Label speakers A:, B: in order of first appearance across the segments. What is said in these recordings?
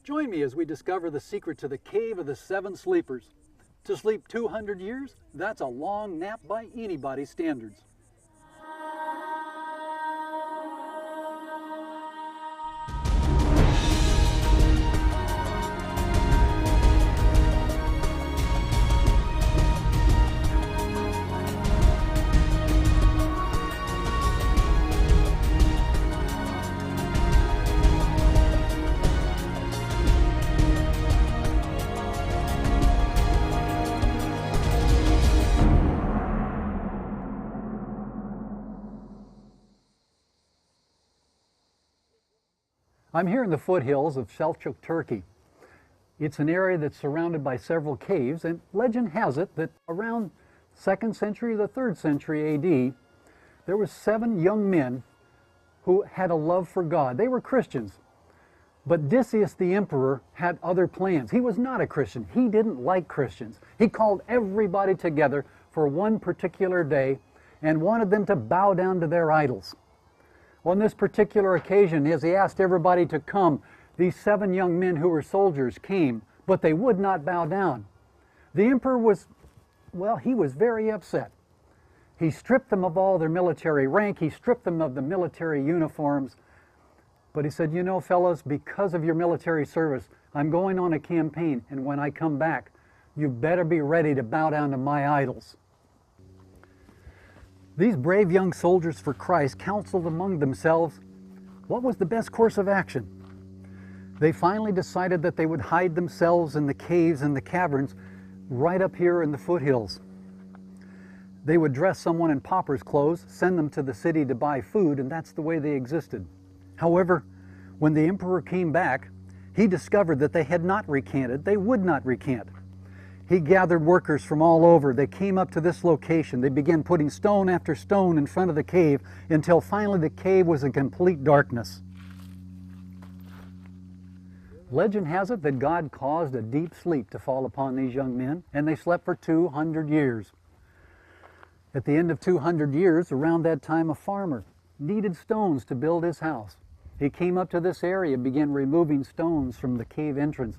A: Join me as we discover the secret to the Cave of the Seven Sleepers. To sleep 200 years, that's a long nap by anybody's standards. I'm here in the foothills of Selçuk, Turkey. It's an area that's surrounded by several caves, and legend has it that around 2nd century to the 3rd century AD, there were 7 young men who had a love for God. They were Christians, but Decius the emperor had other plans. He was not a Christian. He didn't like Christians. He called everybody together for one particular day and wanted them to bow down to their idols. On this particular occasion, as he asked everybody to come, these 7 young men who were soldiers came, but they would not bow down. The emperor was very upset. He stripped them of all their military rank, he stripped them of the military uniforms, but he said, you know, fellows, because of your military service, I'm going on a campaign, and when I come back, you better be ready to bow down to my idols. These brave young soldiers for Christ counseled among themselves what was the best course of action. They finally decided that they would hide themselves in the caves and the caverns right up here in the foothills. They would dress someone in pauper's clothes, send them to the city to buy food, and that's the way they existed. However, when the emperor came back, he discovered that they had not recanted. They would not recant. He gathered workers from all over. They came up to this location. They began putting stone after stone in front of the cave until finally the cave was in complete darkness. Legend has it that God caused a deep sleep to fall upon these young men, and they slept for 200 years. At the end of 200 years, around that time, a farmer needed stones to build his house. He came up to this area, began removing stones from the cave entrance.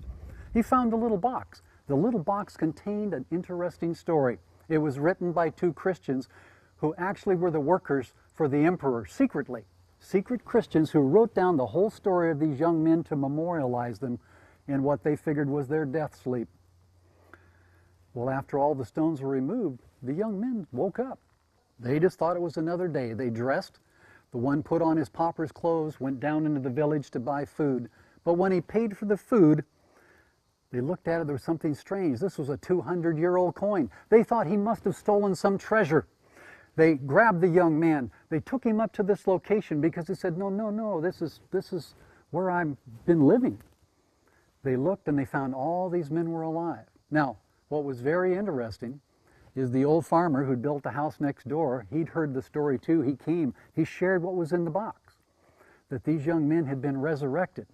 A: He found a little box. The little box contained an interesting story. It was written by 2 Christians who actually were the workers for the emperor secretly. Secret Christians who wrote down the whole story of these young men to memorialize them in what they figured was their death sleep. Well, after all the stones were removed, the young men woke up. They just thought it was another day. They dressed. The one put on his pauper's clothes, went down into the village to buy food. But when he paid for the food, they looked at it, there was something strange. This was a 200-year-old coin. They thought he must have stolen some treasure. They grabbed the young man. They took him up to this location because he said, no, this is where I've been living. They looked and they found all these men were alive. Now, what was very interesting is the old farmer who'd built the house next door, he'd heard the story too. He came, he shared what was in the box, that these young men had been resurrected.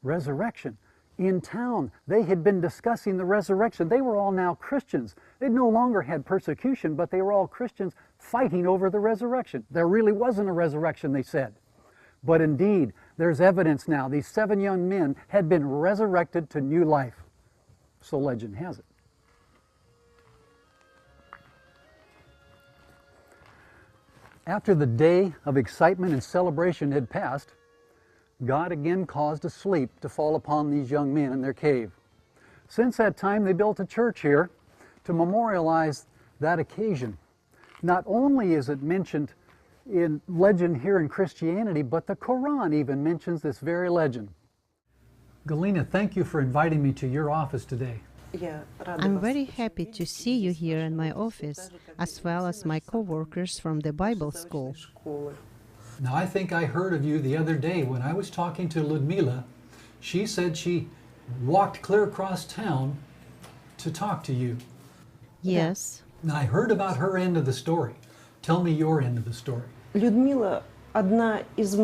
A: Resurrection. In town, they had been discussing the resurrection. They were all now Christians. They no longer had persecution, but they were all Christians fighting over the resurrection. There really wasn't a resurrection, they said. But indeed, there's evidence now. These 7 young men had been resurrected to new life. So legend has it. After the day of excitement and celebration had passed, God again caused a sleep to fall upon these young men in their cave. Since that time, they built a church here to memorialize that occasion. Not only is it mentioned in legend here in Christianity, but the Quran even mentions this very legend. Galina, thank you for inviting me to your office today.
B: I'm very happy to see you here in my office, as well as my co-workers from the Bible school.
A: Now, I think I heard of you the other day when I was talking to Ludmila. She said she walked clear across town to talk to you.
B: Yes.
A: Now, I heard about her end of the story. Tell me your end of the story.
B: Ludmila is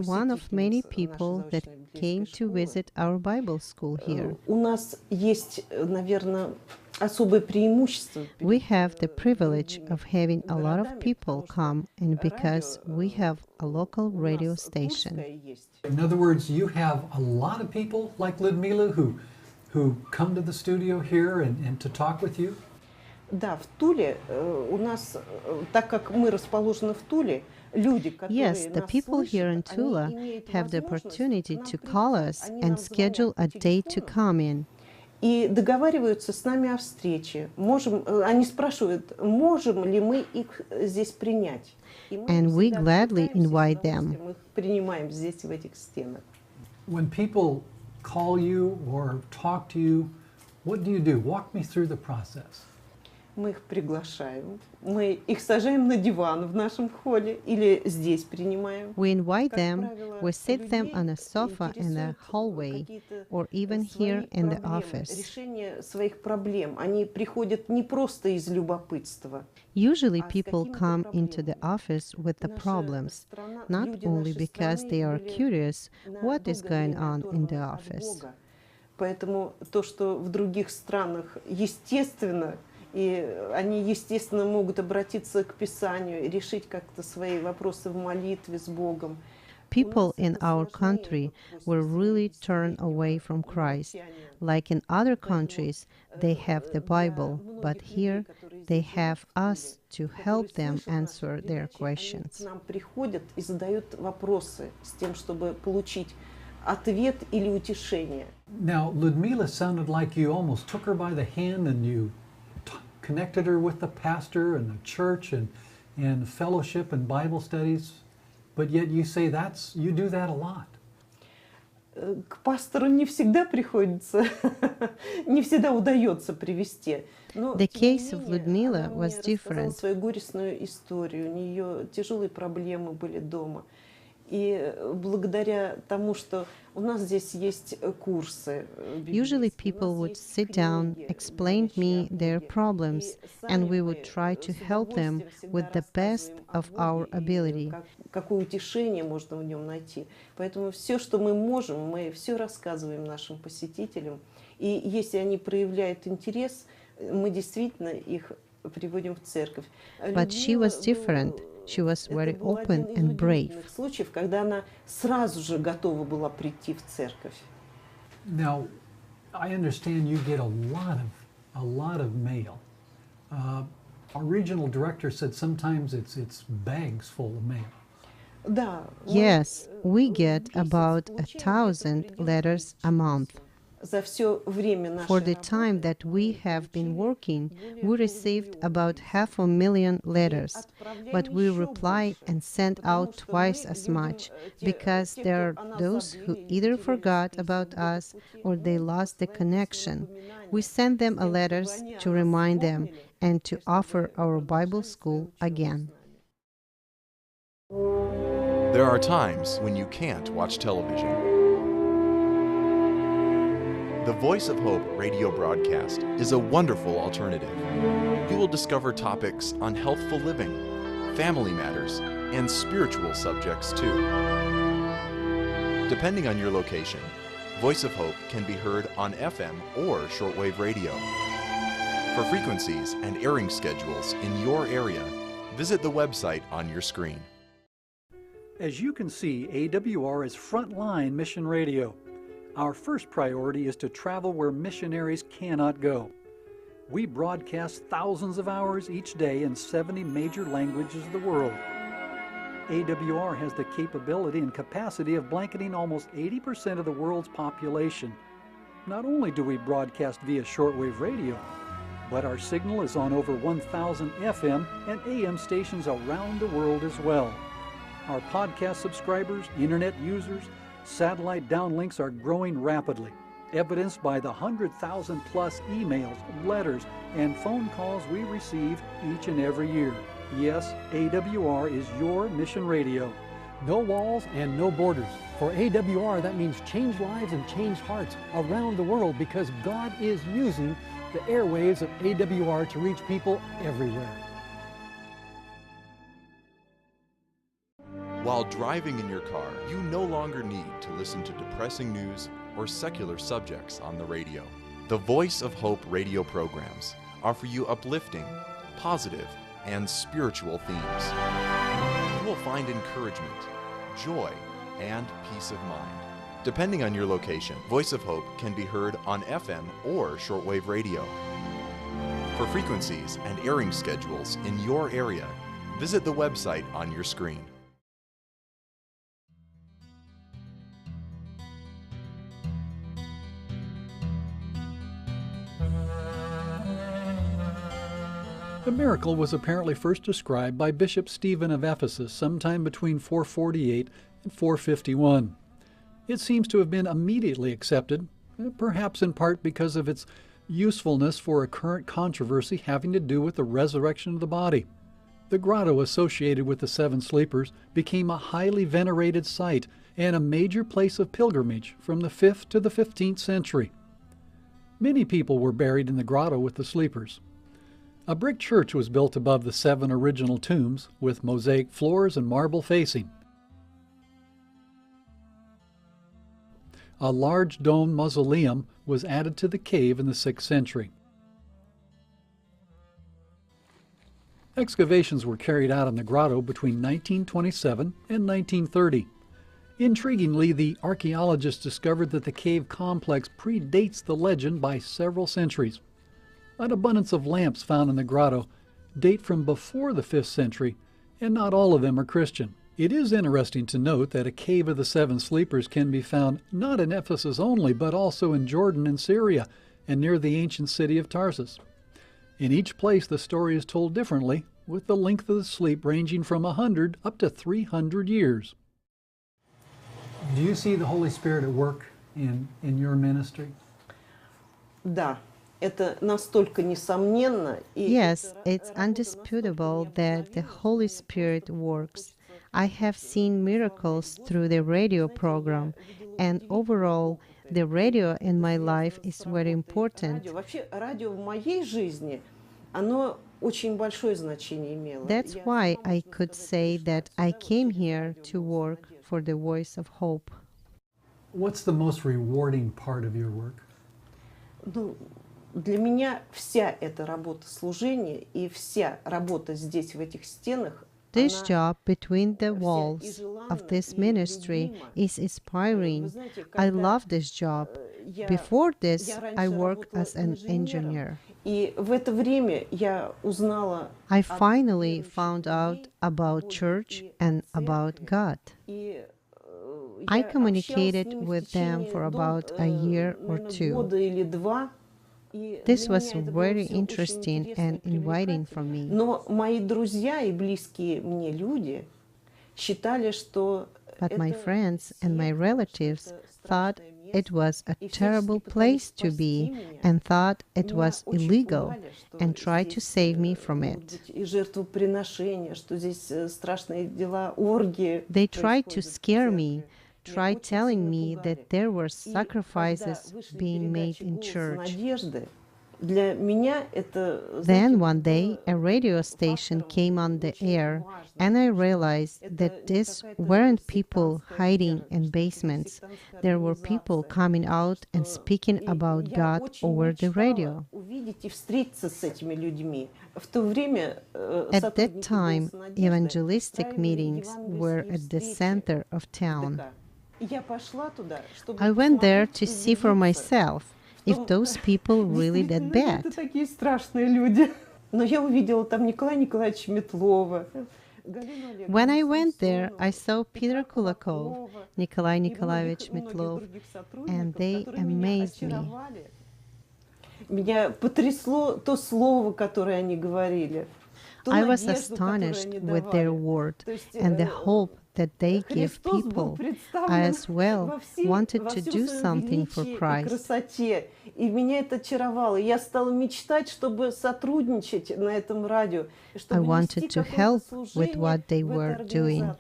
B: one of many people that came to visit our Bible school here.
C: У нас есть, наверное, особое преимущество.
B: We have the privilege of having a lot of people come, and because we have a local radio station.
A: In other words, you have a lot of people like Ludmila who come to the studio here and to talk with you?
C: Да, в Туле у нас, так как мы расположены в Туле, люди, которые
B: Yes, the
C: нас
B: people here in
C: слышат,
B: Tula
C: они имеют
B: have the
C: возможность
B: opportunity
C: к нам
B: to
C: прийти.
B: call us
C: Они
B: and
C: нам
B: schedule a
C: звонят по
B: date to
C: телефону
B: come in.
C: и договариваются с нами о встрече. Они спрашивают, можем ли мы их здесь принять. И мы
B: And we
C: всегда
B: gladly
C: откликаемся, с
B: invite them.
C: удовольствием их принимаем здесь, в этих стенах.
A: When people call you or talk to you, what do? Walk me through the process.
C: Мы их приглашаем, мы их сажаем на диван в нашем холле или здесь принимаем.
B: We invite
C: Как
B: them,
C: правило,
B: we sit them
C: людей
B: on a sofa in the
C: интересуют
B: hallway
C: какие-то
B: or even
C: свои
B: here in the
C: проблемы,
B: office.
C: решение своих проблем. Они приходят не просто из любопытства.
B: Usually
C: А с
B: people
C: какими-то
B: come into the
C: проблемами.
B: office with the
C: Наша
B: problems,
C: страна,
B: not
C: люди
B: only
C: нашей
B: because
C: страны
B: they are
C: были
B: curious
C: на
B: what is
C: долгое
B: going
C: время
B: on in the
C: оторваны от
B: office.
C: Бога. Поэтому то, что в других странах естественно, и они, естественно, могут обратиться к Писанию и решить как-то свои вопросы в молитве с Богом.
B: People in our country will really turn away from Christ. Like in other countries, they have the Bible, but here they have us to help them answer their questions.
C: Они к нам приходят и задают вопросы с тем, чтобы получить ответ или утешение.
A: Now, Ludmila sounded like you almost took her by the hand and you connected her with the pastor and the church and fellowship and Bible studies, but yet you say you do that a lot.
C: К пастору не всегда приходится, не всегда удается привести. Но,
B: The
C: тем не
B: case of
C: менее,
B: Ludmila
C: она
B: was
C: мне рассказала
B: different.
C: свою горестную историю. У нее тяжелые проблемы были дома. И благодаря тому, что у нас здесь есть курсы,
B: Usually people would sit down, explain me their problems, and we would try to help them with the best of our ability.
C: Какое утешение можно в нем найти. Поэтому все, что мы можем, мы все рассказываем нашим посетителям. И если они проявляют интерес, мы действительно их приводим в церковь.
B: But she was different. She was very open and brave.
C: Случаев, когда она сразу же готова была прийти в церковь.
A: Now, I understand you get a lot of mail. Our regional director said sometimes it's bags full of mail.
C: Да.
B: Yes, we get about 1,000 letters a month.
C: За все время нашей
B: For the
C: работы
B: time that we have been working, we received about 500,000 letters, but we reply and send out twice as much because there are those who either forgot about us or they lost the connection. We send them a letters to remind them and to offer our Bible school again.
D: There are times when you can't watch television. The Voice of Hope radio broadcast is a wonderful alternative. You will discover topics on healthful living, family matters, and spiritual subjects too. Depending on your location, Voice of Hope can be heard on FM or shortwave radio. For frequencies and airing schedules in your area, visit the website on your screen.
A: As you can see, AWR is frontline mission radio. Our first priority is to travel where missionaries cannot go. We broadcast thousands of hours each day in 70 major languages of the world. AWR has the capability and capacity of blanketing almost 80% of the world's population. Not only do we broadcast via shortwave radio, but our signal is on over 1,000 FM and AM stations around the world as well. Our podcast subscribers, internet users, satellite downlinks are growing rapidly, evidenced by the 100,000 plus emails, letters, and phone calls we receive each and every year. Yes, AWR is your mission radio. No walls and no borders. For AWR, that means change lives and change hearts around the world because God is using the airwaves of AWR to reach people everywhere.
D: While driving in your car, you no longer need to listen to depressing news or secular subjects on the radio. The Voice of Hope radio programs offer you uplifting, positive, and spiritual themes. You will find encouragement, joy, and peace of mind. Depending on your location, Voice of Hope can be heard on FM or shortwave radio. For frequencies and airing schedules in your area, visit the website on your screen.
A: The miracle was apparently first described by Bishop Stephen of Ephesus sometime between 448 and 451. It seems to have been immediately accepted, perhaps in part because of its usefulness for a current controversy having to do with the resurrection of the body. The grotto associated with the seven sleepers became a highly venerated site and a major place of pilgrimage from the 5th to the 15th century. Many people were buried in the grotto with the sleepers. A brick church was built above the 7 original tombs with mosaic floors and marble facing. A large domed mausoleum was added to the cave in the 6th century. Excavations were carried out in the grotto between 1927 and 1930. Intriguingly, the archaeologists discovered that the cave complex predates the legend by several centuries. An abundance of lamps found in the grotto date from before the 5th century, and not all of them are Christian. It is interesting to note that a cave of the seven sleepers can be found not in Ephesus only, but also in Jordan and Syria, and near the ancient city of Tarsus. In each place, the story is told differently, with the length of the sleep ranging from 100 up to 300 years. Do you see the Holy Spirit at work in your ministry?
C: Да. Это настолько несомненно.
B: Yes, it's undisputable that the Holy Spirit works. I have seen miracles through the radio program, and overall, the radio in my life is very important.
C: Вообще, радио в моей жизни, оно очень большое значение имело.
B: That's why I could say that I came here to work for the Voice of Hope.
A: What's the most rewarding part of your work?
C: Ну, для меня вся эта работа служения и вся работа здесь, в этих стенах,
B: This job between the walls of this ministry is inspiring. I love this job. Before this, I worked as an engineer.
C: И в это время я узнала.
B: I finally found out about church and about God. I communicated with them for about a year or two. This was very interesting and inviting for me.
C: Но мои друзья и близкие мне люди считали, что
B: But my friends and my relatives thought it was a terrible place to be and thought it was illegal and tried to save me from it. They tried to scare me, tried telling me that there were sacrifices being made in church. Then one day a radio station came on the air, and I realized that these weren't people hiding in basements. There were people coming out and speaking about God over the radio. At that time, evangelistic meetings were at the center of town. I went there to see for myself if those people really that bad. When I went there, I saw Peter Kulakov, Nikolai Nikolaevich Metlov, and they amazed me.
C: Меня потрясло то слово, которое они говорили.
B: I was astonished with their word and the hope that they give people. I as well wanted to do something for Christ.
C: И меня это очаровало. Я стала мечтать, чтобы сотрудничать на этом радио.
B: I wanted to help with what they were doing.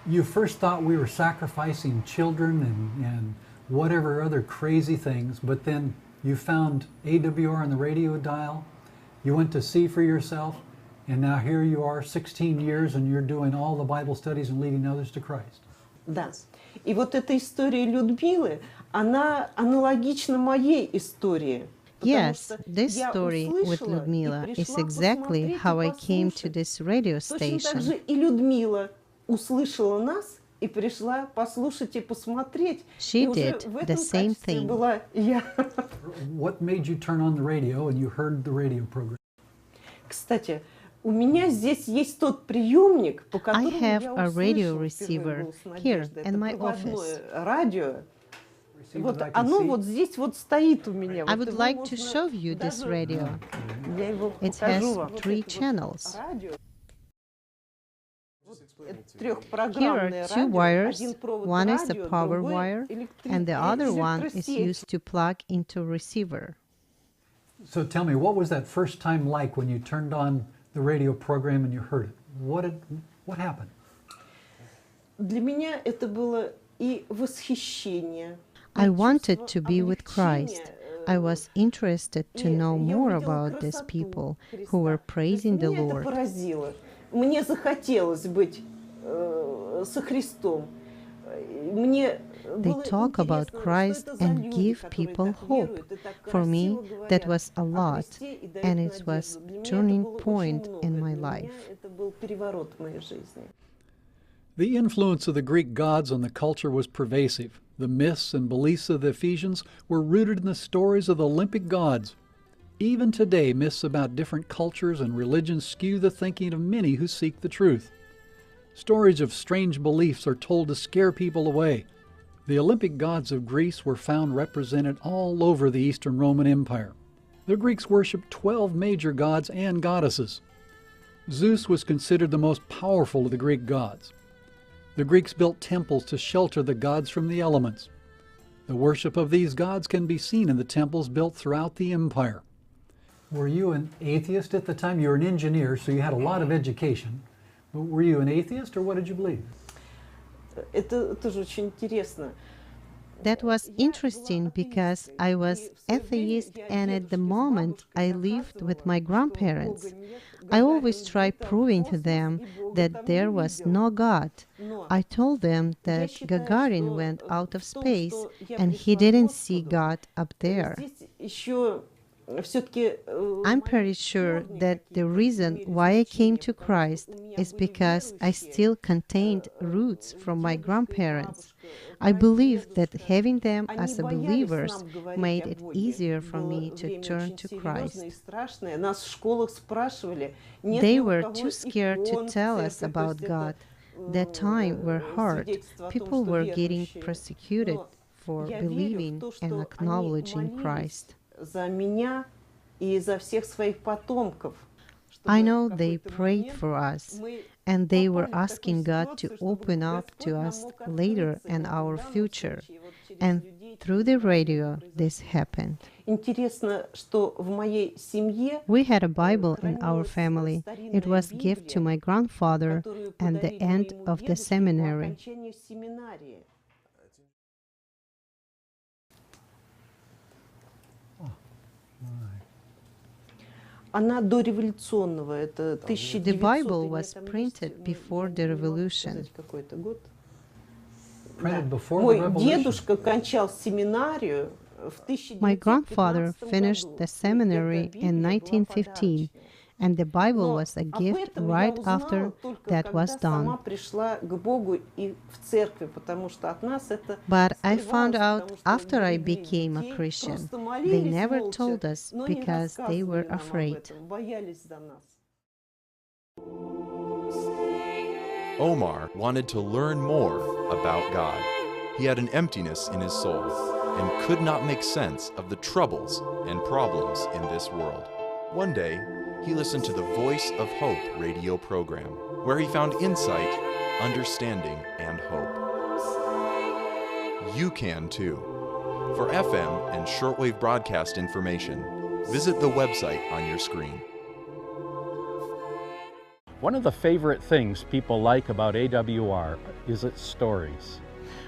A: You first thought we were sacrificing children and whatever other crazy things, but then you found AWR on the radio dial. You went to see for yourself, And now here you are, 16 years, and you're doing all the Bible studies and leading others to Christ.
C: Да. И вот эта история Людмилы, она аналогична моей истории.
B: Yes, this story with Ludmila is exactly how I came to this radio
C: Точно так же
B: station.
C: и Людмила услышала нас и пришла послушать и посмотреть.
B: She
C: И уже
B: did
C: в
B: the
C: этом
B: same
C: качестве
B: thing.
C: была я.
A: What made you turn on the radio and you heard the radio program?
C: Кстати, у меня здесь есть тот приемник, по которому
B: have
C: я
B: a radio
C: услышала
B: receiver
C: впервые голос
B: here
C: Надежды.
B: in
C: Это
B: my
C: проводное
B: office.
C: радио. Вот
A: that I can
C: оно
A: see.
C: вот здесь вот стоит у меня.
B: I
C: Вот
B: would
C: его
B: like to
C: можно
B: show you this
C: даже-
B: radio.
C: Я его
B: It
C: покажу
B: has
C: вам. Вот
B: 3
C: эти вот
B: channels.
C: радио. Это
B: Here
C: трехпрограммное
B: are 2
C: радио.
B: wires.
C: Один провод
B: One is a
C: радио,
B: power
C: другой
B: wire, and the other one is
C: электросеть.
B: used to plug into receiver.
A: So tell me, what was that first time like when you turned on the radio program and you heard it? What happened?
C: Для меня это было и восхищение.
B: I
C: и
B: wanted
C: чувство
B: to be with Christ.
C: облегчения,
B: I was interested to
C: и
B: know
C: я
B: more
C: увидела
B: about these
C: красоту
B: people
C: Христа.
B: who were
C: То есть
B: praising the
C: меня это
B: Lord.
C: поразило. Мне захотелось быть со Христом. Мне
B: They
C: было
B: talk about
C: интересно,
B: Christ
C: что это за
B: and
C: люди,
B: give
C: которые
B: people
C: так
B: hope.
C: веруют и так
B: For me,
C: красиво
B: that
C: говорят
B: was a
C: о
B: lot,
C: Христе и дают
B: and it was
C: надежду. Для меня это
B: turning
C: было очень
B: point
C: много.
B: in my
C: Для меня
B: life.
C: это был переворот в моей жизни.
A: The influence of the Greek gods on the culture was pervasive. The myths and beliefs of the Ephesians were rooted in the stories of the Olympic gods. Even today, myths about different cultures and religions skew the thinking of many who seek the truth. Stories of strange beliefs are told to scare people away. The Olympic gods of Greece were found represented all over the Eastern Roman Empire. The Greeks worshipped 12 major gods and goddesses. Zeus was considered the most powerful of the Greek gods. The Greeks built temples to shelter the gods from the elements. The worship of these gods can be seen in the temples built throughout the empire. Were you an atheist at the time? You were an engineer, so you had a lot of education. But were you an atheist, or what did you believe?
C: Это тоже очень интересно.
B: That was interesting because I was atheist, and at the moment I lived with my grandparents. I always tried proving to them that there was no God. I told them that Gagarin went out of space and he didn't see God up there.
C: Здесь еще все-таки
B: I'm pretty sure that the reason why I came to Christ is because I still contained roots from my grandparents. I believe that having them as a believers made it easier for me to turn to Christ.
C: Нас в школах спрашивали.
B: They were too scared to tell us about God. That time were hard. People were getting persecuted for believing and acknowledging Christ.
C: За меня и за всех своих потомков.
B: I know they prayed for us, and they were asking God to open up to us later in our future. And through the radio, this happened.
C: Интересно, что в моей семье
B: We had a Bible in our family. It was given to my grandfather at the end of the seminary.
C: Она дореволюционного, это
B: The Bible
C: 1900
B: was printed before the revolution.
C: какой-то год.
A: Printed before the
C: Мой
A: revolution.
C: дедушка кончал семинарию в 1915
B: My grandfather
C: году.
B: finished the seminary in 1915, and the Bible
C: Но
B: was a
C: об
B: gift
C: этом
B: right
C: я узнала
B: after
C: только
B: that
C: когда
B: was
C: сама
B: done.
C: пришла к Богу и в церкви, потому что от нас это
B: But I
C: скрывалось,
B: found out
C: потому что
B: after I
C: берегли
B: became a
C: детей,
B: Christian.
C: просто
B: They
C: молились
B: never
C: молча,
B: told us
C: но не
B: because they were
C: рассказывали нам об
B: afraid.
C: этом, боялись за нас.
D: Omar wanted to learn more about God. He had an emptiness in his soul and could not make sense of the troubles and problems in this world. One day, he listened to the Voice of Hope radio program, where he found insight, understanding, and hope. You can too. For FM and shortwave broadcast information, visit the website on your screen.
E: One of the favorite things people like about AWR is its stories.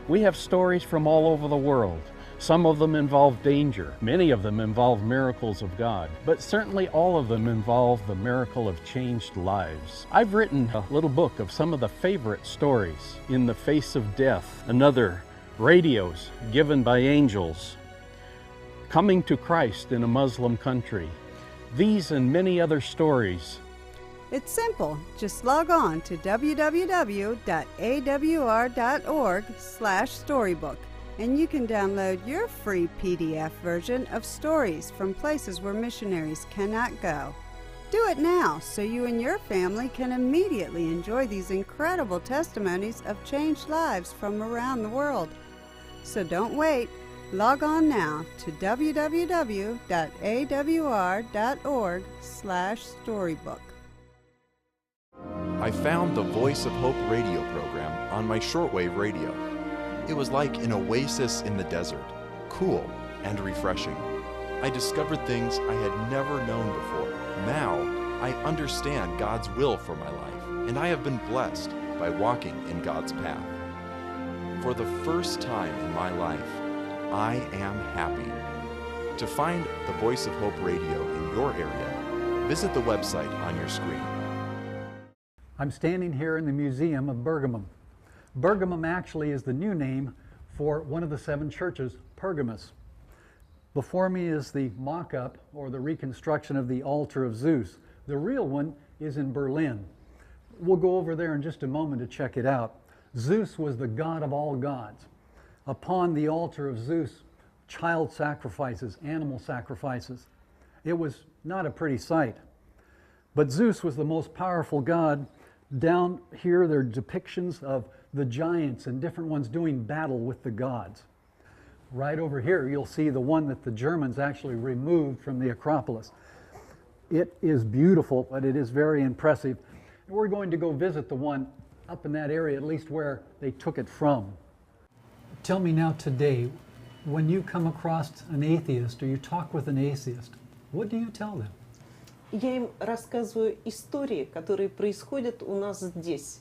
E: We have stories from all over the world. Some of them involve danger. Many of them involve miracles of God. But certainly all of them involve the miracle of changed lives. I've written a little book of some of the favorite stories. In the Face of Death, another, radios given by angels, coming to Christ in a Muslim country. These and many other stories.
F: It's simple. Just log on to www.awr.org/storybook and you can download your free PDF version of stories from places where missionaries cannot go. Do it now so you and your family can immediately enjoy these incredible testimonies of changed lives from around the world. So don't wait. Log on now to www.awr.org/storybook.
D: I found the Voice of Hope radio program on my shortwave radio. It was like an oasis in the desert, cool and refreshing. I discovered things I had never known before. Now, I understand God's will for my life, and I have been blessed by walking in God's path. For the first time in my life, I am happy. To find the Voice of Hope radio in your area, visit the website on your screen.
A: I'm standing here in the Museum of Pergamum. Pergamum actually is the new name for one of the 7 churches, Pergamus. Before me is the mock-up or the reconstruction of the altar of Zeus. The real one is in Berlin. We'll go over there in just a moment to check it out. Zeus was the god of all gods. Upon the altar of Zeus, child sacrifices, animal sacrifices. It was not a pretty sight. But Zeus was the most powerful god. Down here, there are depictions of the giants and different ones doing battle with the gods. Right over here, you'll see the one that the Germans actually removed from the Acropolis. It is beautiful, but it is very impressive. We're going to go visit the one up in that area, at least where they took it from. Tell me now today, when you come across an atheist or you talk with an atheist, what do you tell them?
C: Я им рассказываю истории, которые происходят у нас здесь.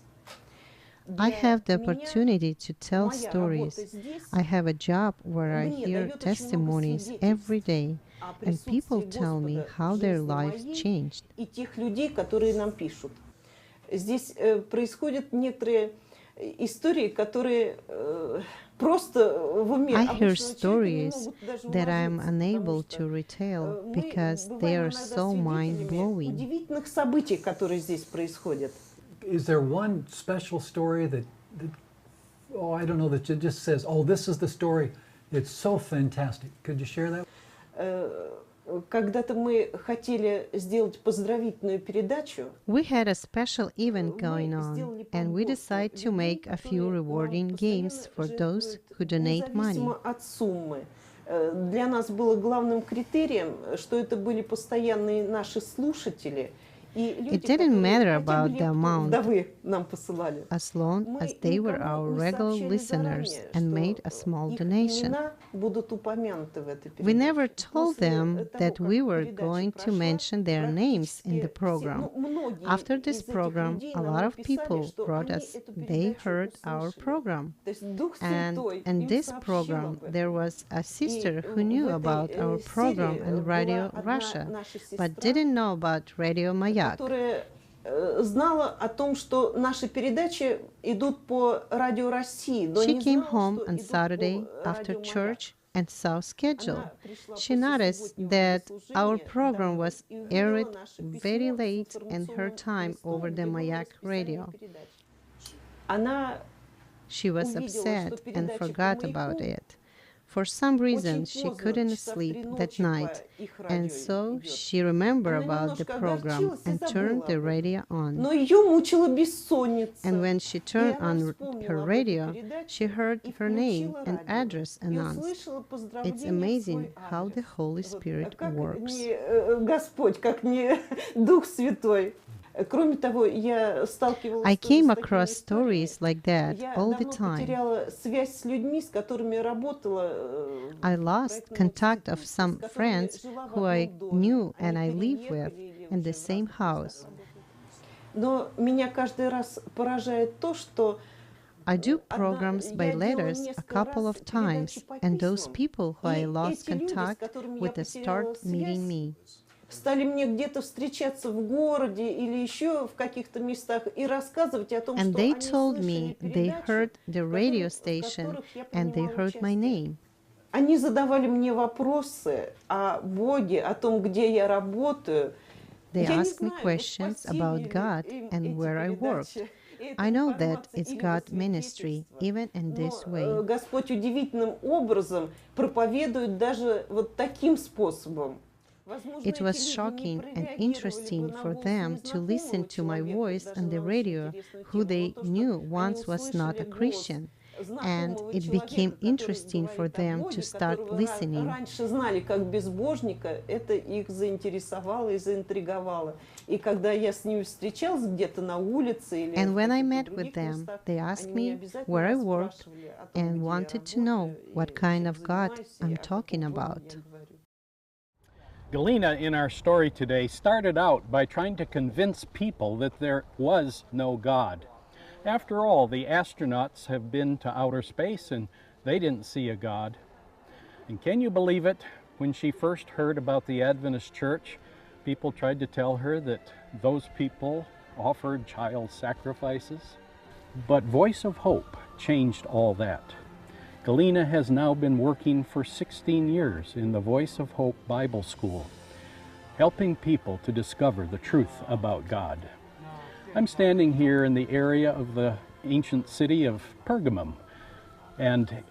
B: I have the opportunity to tell stories. I have a job where I hear testimonies every day, and people tell me how their lives changed.
C: И тех людей, которые нам пишут. Здесь происходят некоторые истории, которые просто в уме.
B: I hear stories that I am unable to retell because they are so mind-blowing.
C: Удивительных событий, которые здесь происходят.
A: Is there one special story that I don't know, that just says, oh, this is the story, it's so fantastic. Could you share that?
C: Когда-то мы хотели сделать поздравительную передачу.
B: We had a special event going on, and we decided to make a few rewarding games for those who donate money.
C: Независимо от суммы. Для нас было главным критерием, что это были постоянные наши слушатели.
B: It didn't matter about the amount,
C: нам посылали.
B: as long as they were our regular listeners and made a small donation.
C: Будут упомянуты в этой
B: We
C: передаче.
B: never told them that we were going to mention their names in the program. After this program, a lot of people wrote us they heard our program. And in this program, there was a sister who knew about our program and Radio Russia, but didn't know about Radio Mayak.
C: Которая знала о том, что наши передачи идут по Радио России.
B: She came home on Saturday after church and saw schedule. She noticed that our program was aired very late in her time over the Mayak radio. She was upset and forgot about it. For some reason, she couldn't sleep that night, and so she remembered about the program and turned the radio on. And when she turned on her radio, she heard her name and address announced. It's amazing how the Holy Spirit works.
C: Господь, как не Дух Святой. Кроме того, я сталкивалась
B: I came across stories like that all the time.
C: потеряла связь с людьми, с которыми работала.
B: I lost contact of some friends who I knew and I live with in the same house.
C: Но меня каждый раз поражает то, что
B: I do programs by letters a couple of times, and those people who I lost contact with start meeting me.
C: Стали мне где-то встречаться в городе или еще в каких-то местах и рассказывать о том,
B: And
C: что
B: they
C: они
B: told
C: слышали
B: me they
C: передачи,
B: heard the radio
C: в
B: station
C: которых я
B: and they
C: принимала
B: heard my
C: участие.
B: name.
C: Они задавали мне вопросы о Боге, о том, где я работаю.
B: They
C: Я не
B: asked me
C: знаю,
B: questions
C: спасибо
B: about
C: ли
B: God
C: им
B: and
C: эти
B: where I
C: передачи,
B: worked.
C: эта
B: I know that
C: информация
B: it's
C: или
B: God
C: это
B: ministry,
C: свидетельство.
B: even in this way.
C: Но Господь удивительным образом проповедует даже вот таким способом. Возможно,
B: It was
C: эти люди не
B: shocking and
C: прореагировали бы
B: interesting
C: на
B: for
C: голос
B: them to
C: незнакомого
B: listen to my
C: человека,
B: voice
C: даже
B: on the
C: на очень
B: radio,
C: интересную
B: who
C: тему.
B: they
C: Но то, что
B: knew
C: они
B: once was not a
C: услышали голос
B: Christian. And
C: знакомого
B: it
C: человека,
B: became
C: который
B: interesting for
C: говорит о
B: them
C: Боге,
B: to start
C: которого
B: listening.
C: раньше знали как безбожника, это их заинтересовало и заинтриговало. И когда я с ними встречалась где-то на улице или
B: And
C: в
B: when I
C: каких-то
B: met
C: других
B: with them,
C: местах,
B: they asked
C: они меня
B: me
C: обязательно
B: where I worked
C: расспрашивали о том,
B: and
C: где я
B: wanted to know
C: работаю,
B: what
C: и
B: kind
C: чем
B: of God
C: занимаюсь, и
B: I'm
C: о каком
B: talking
C: Боге
B: about.
C: я говорю.
E: Galena, in our story today, started out by trying to convince people that there was no God. After all, the astronauts have been to outer space and they didn't see a God. And can you believe it? When she first heard about the Adventist Church, people tried to tell her that those people offered child sacrifices. But Voice of Hope changed all that. Galena has now been working for 16 years in the Voice of Hope Bible School, helping people to discover the truth about God. I'm standing here in the area of the ancient city of Pergamum, and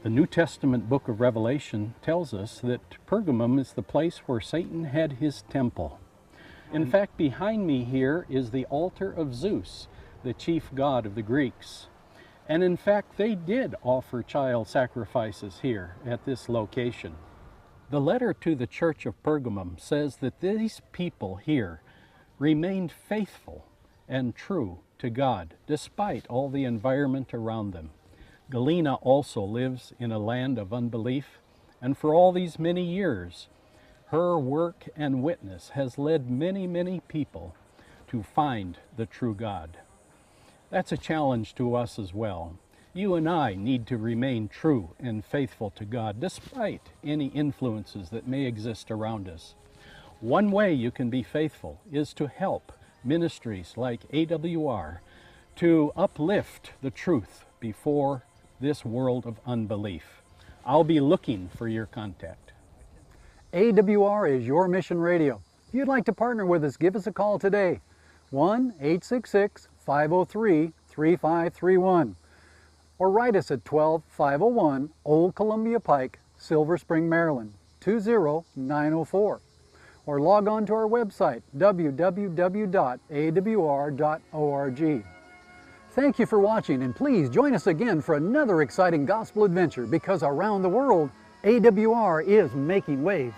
E: the New Testament book of Revelation tells us that Pergamum is the place where Satan had his temple. In fact, behind me here is the altar of Zeus, the chief god of the Greeks. And in fact, they did offer child sacrifices here at this location. The letter to the church of Pergamum says that these people here remained faithful and true to God despite all the environment around them. Galena also lives in a land of unbelief, and for all these many years, her work and witness has led many, many people to find the true God. That's a challenge to us as well. You and I need to remain true and faithful to God despite any influences that may exist around us. One way you can be faithful is to help ministries like AWR to uplift the truth before this world of unbelief. I'll be looking for your contact.
A: AWR is your mission radio. If you'd like to partner with us, give us a call today. 1-866-503-3531. Or write us at 12501 Old Columbia Pike, Silver Spring, Maryland, 20904. Or log on to our website, www.awr.org. Thank you for watching, and please join us again for another exciting gospel adventure, because around the world, AWR is making waves.